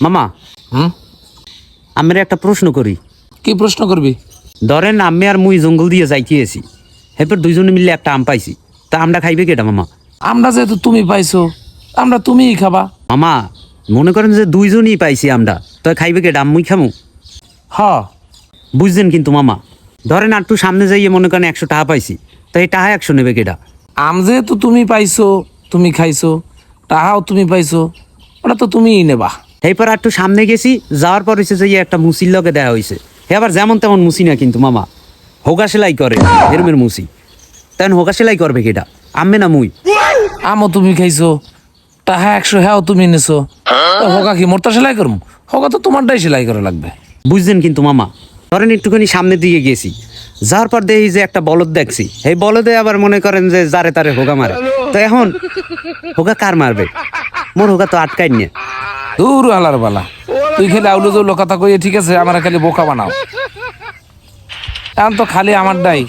মামা আমি একটা প্রশ্ন করি। কি প্রশ্ন করবি? ধরেন আমি আর মুই জঙ্গল দিয়ে যাইতেছি, এরপর দুইজনে মিলে একটা আম পাইছি, তা আমরা খাইবে কেটা মামা? আমরা যেহেতু তুমি পাইছো, আমরা তুমিই খাবা। মামা মনে করেন যে দুইজনই পাইছি আমরা, তো খাইবে কেটা? মুই খামু? হ, বুঝছেন কিন্তু মামা, ধরেন আর একটু সামনে যাইয়ে মনে করেন 100 টাকা পাইছি, তো এই টাকা 100 নেবে কেটা? আম যেহেতু তুমি পাইছো, তুমি খাইছো, টাহাও তুমি পাইছো, ওটা তো তুমিই নেবা। এরপর আর একটু সামনে গেছি, যাওয়ার পর হয়েছে যে একটা মুসির লগে দেওয়া হয়েছে, হে আবার যেমন তেমন মুসি না কিন্তু মামা, হোগা সেলাই করে এরমের মুসি। তেমন হোগা সেলাই করবে কেটা, আম্মে না মুই? আমও তুমি খাইছো, টাহা 100 হ্যাঁ তুমি নেছো, তো হোগা কি মোরটা সেলাই করুম? হোগা তো তোমারটাই সেলাই করা লাগবে। বুঝছেন কিন্তু মামা, ধরেন একটুখানি সামনের দিকে গেছি, যাওয়ার পর দেখি যে একটা বলদ দেখছি, এই বলদে আবার মনে করেন যে যারে তারে হোগা মারে, তো এখন হোগা কার মারবে? মোর হোগা তো আটকাই নিয়ে। দূর আলার বালা, তুই খালি আউলো জৌলো কথা কইয়ে ঠিক আছে, আমার খালি বোকা বানাও। এখন তো খালি আমারটাই।